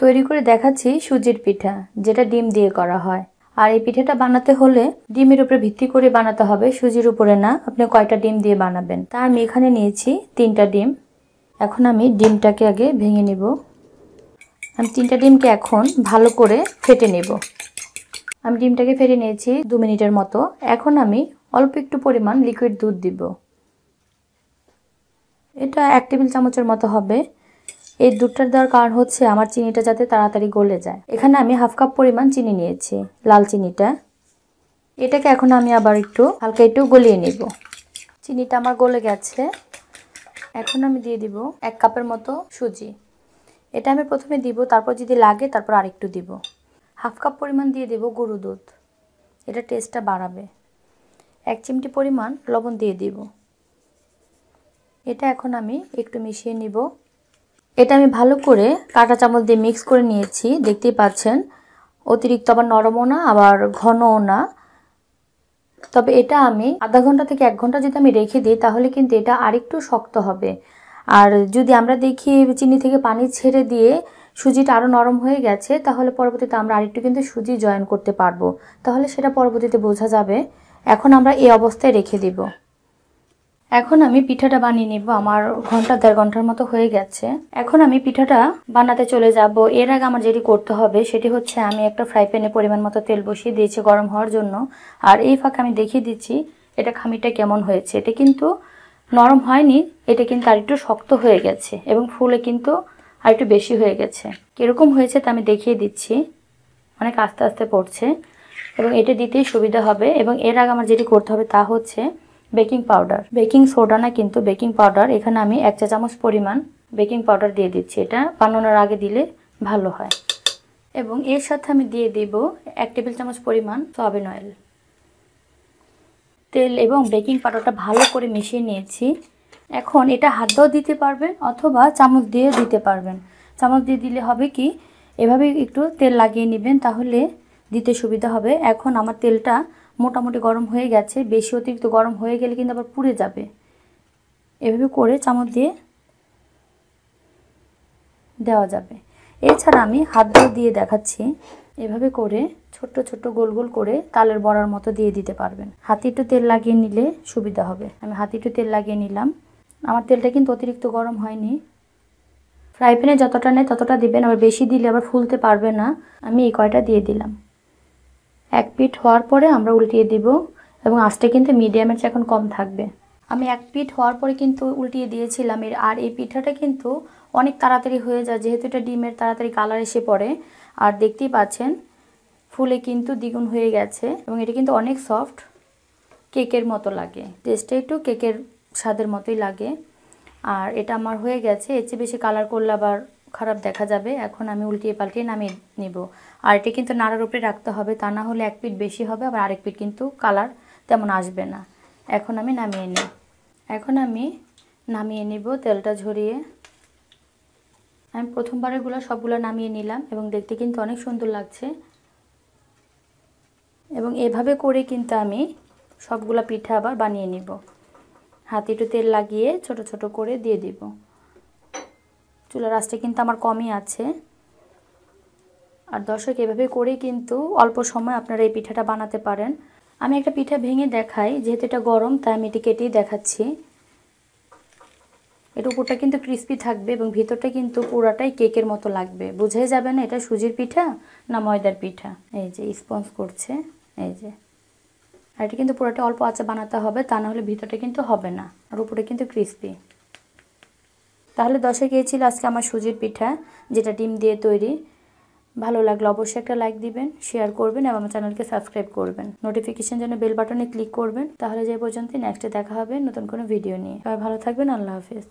তৈরি করে দেখাচ্ছি সুজির পিঠা, যেটা ডিম দিয়ে করা হয়। আর এই পিঠাটা বানাতে হলে ডিমের উপরে ভিত্তি করে বানাতে হবে, সুজির উপরে না। আপনি কয়টা ডিম দিয়ে বানাবেন। তা আমি এখানে নিয়েছি 3টা ডিম। এখন আমি ডিমটাকে আগে ভেঙে নিব। আমি 3টা ডিমকে এখন ভালো করে ফেটে নেব। আমি ডিমটাকে ফেটে নিয়েছি 2 মিনিটের মতো। এখন আমি অল্প একটু পরিমাণ লিকুইড দুধ দিব। এটা 1 টেবিল চামচের মতো হবে। এই দুধটা দেওয়ার কারণ হচ্ছে আমার চিনিটা যাতে তাড়াতাড়ি গলে যায়। এখানে আমি হাফ কাপ পরিমাণ চিনি নিয়েছি, লাল চিনিটা। এটাকে এখন আমি আবার একটু হালকা একটু গলিয়ে নেব। চিনিটা আমার গলে গেছে। এখন আমি দিয়ে দিব 1 কাপের মতো সুজি। এটা আমি প্রথমে দিব, তারপর যদি লাগে তারপর আরেকটু দিব। হাফ কাপ পরিমাণ দিয়ে দেব গরুর দুধ, এটা টেস্টটা বাড়াবে। 1 চিমটি পরিমাণ লবণ দিয়ে দিব। এটা এখন আমি একটু মিশিয়ে নিব। এটা আমি ভালো করে কাঁটা চামচ দিয়ে মিক্স করে নিয়েছি, দেখতেই পাচ্ছেন। অতিরিক্ত আবার নরমও না আবার ঘনও না। তবে এটা আমি আধা ঘন্টা থেকে 1 ঘন্টা যদি আমি রেখে দিই তাহলে কিন্তু এটা আরেকটু শক্ত হবে। আর যদি আমরা দেখি চিনি থেকে পানি ছেড়ে দিয়ে সুজিটা আরও নরম হয়ে গেছে, তাহলে পরবর্তীতে আমরা আরেকটু কিন্তু সুজি জয়েন করতে পারবো। তাহলে সেটা পরবর্তীতে বোঝা যাবে। এখন আমরা এই অবস্থায় রেখে দিব। এখন আমি পিঠাটা বানিয়ে নিব। আমার ঘন্টা 1.5 ঘন্টার মতো হয়ে গেছে। এখন আমি পিঠাটা বানাতে চলে যাব। এর আগে আমার যেটি করতে হবে সেটি হচ্ছে আমি একটা ফ্রাই প্যানে পরিমাণ মতো তেল বসিয়ে দিয়েছি গরম হওয়ার জন্য। আর এই ফাঁকে আমি দেখিয়ে দিচ্ছি এটা খামিরটা কেমন হয়েছে। এটা কিন্তু নরম হয়নি, এটা কিন্তু আরেকটু শক্ত হয়ে গেছে এবং ফুলে কিন্তু আরেকটু বেশি হয়ে গেছে। কীরকম হয়েছে তা আমি দেখিয়ে দিচ্ছি। অনেক আস্তে আস্তে পড়ছে এবং এটা দিতেই সুবিধা হবে। এবং এর আগে আমার যেটি করতে হবে তা হচ্ছে বেকিং পাউডার, বেকিং সোডা না কিন্তু বেকিং পাউডার। এখানে আমি 1 চা চামচ পরিমাণ বেকিং পাউডার দিয়ে দিচ্ছি। এটা বানানোর আগে দিলে ভালো হয়। এবং এর সাথে আমি দিয়ে দিব 1 টেবিল চামচ পরিমাণ সয়াবিন অয়েল। তেল এবং বেকিং পাউডারটা ভালো করে মিশিয়ে নিয়েছি। এখন এটা হাত দিয়েও দিতে পারবেন অথবা চামচ দিয়েও দিতে পারবেন। চামচ দিয়ে দিলে হবে কি, এভাবে একটু তেল লাগিয়ে নেবেন, তাহলে দিতে সুবিধা হবে। এখন আমার তেলটা মোটামুটি গরম হয়ে গেছে। বেশি অতিরিক্ত গরম হয়ে গেলে কিন্তু আবার পুড়ে যাবে। এভাবে করে চামচ দিয়ে দেওয়া যাবে। এছাড়া আমি হাত দিয়ে দেখাচ্ছি। এভাবে করে ছোট্ট ছোট্ট গোল গোল করে তালের বড়ার মতো দিয়ে দিতে পারবেন। হাতে একটু তেল লাগিয়ে নিলে সুবিধা হবে। আমি হাতে একটু তেল লাগিয়ে নিলাম। আমার তেলটা কিন্তু অতিরিক্ত গরম হয়নি। ফ্রাই প্যানে যতটা নেয় ততটা দিবেন, আবার বেশি দিলে আবার ফুলতে পারবে না। আমি এই কয়টা দিয়ে দিলাম। 1 পিঠ হওয়ার পরে আমরা উল্টিয়ে দিব এবং আঁচটা কিন্তু মিডিয়ামের চেয়ে এখন কম থাকবে। আমি 1 পিঠ হওয়ার পরে কিন্তু উল্টিয়ে দিয়েছিলাম। আর এই পিঠাটা কিন্তু অনেক তাড়াতাড়ি হয়ে যায়, যেহেতু এটা ডিমের তাড়াতাড়ি কালার এসে পড়ে। আর দেখতেই পাচ্ছেন ফুলে কিন্তু দ্বিগুণ হয়ে গেছে এবং এটা কিন্তু অনেক সফট, কেকের মতো লাগে। টেস্টটা একটু কেকের স্বাদের মতোই লাগে। আর এটা আমার হয়ে গেছে। এর চেয়ে বেশি কালার করলে আবার খারাপ দেখা যাবে। এখন আমি উল্টিয়ে পাল্টিয়ে নামিয়ে নিব। আর এটা কিন্তু নাড়ার উপরে রাখতে হবে, তা না হলে 1 পিঠ বেশি হবে, আবার আরেক পিঠ কিন্তু কালার তেমন আসবে না। এখন আমি নামিয়ে নিব তেলটা ঝরিয়ে। আমি প্রথমবারেরগুলো সবগুলো নামিয়ে নিলাম এবং দেখতে কিন্তু অনেক সুন্দর লাগছে। এবং এভাবে করে কিন্তু আমি সবগুলা পিঠা আবার বানিয়ে নিব। হাতে একটু তেল লাগিয়ে ছোট ছোট করে দিয়ে দিব। চুলার আঁচটা কিন্তু আমার কমই আছে। আর দর্শক, এভাবে করে কিন্তু অল্প সময় আপনারা এই পিঠাটা বানাতে পারেন। আমি একটা পিঠা ভেঙে দেখাই, যেহেতু এটা গরম তাই আমি এটি কেটেই দেখাচ্ছি। এর উপরটা কিন্তু ক্রিস্পি থাকবে এবং ভিতরটা কিন্তু পুরাটাই কেকের মতো লাগবে। বুঝাই যাবে না এটা সুজির পিঠা না ময়দার পিঠা। এই যে স্পঞ্জ করছে, এই যে। আর এটা কিন্তু পুরোটা অল্প আঁচে বানাতে হবে, তা না হলে ভিতরটা কিন্তু হবে না, আর উপরে কিন্তু ক্রিস্পি। তাহলে দর্শক, এই ছিল আজকে আমার সুজির পিঠা, যেটা ডিম দিয়ে তৈরি। ভালো লাগলে অবশ্যই একটা লাইক দিবেন, শেয়ার করবেন এবং আমার চ্যানেলকে সাবস্ক্রাইব করবেন। নোটিফিকেশন জন্য বেল বাটনে ক্লিক করবেন। তাহলে যে পর্যন্ত নেক্সটে দেখা হবে নতুন কোনো ভিডিও নিয়ে। সবাই ভালো থাকবেন। আল্লাহ হাফেজ।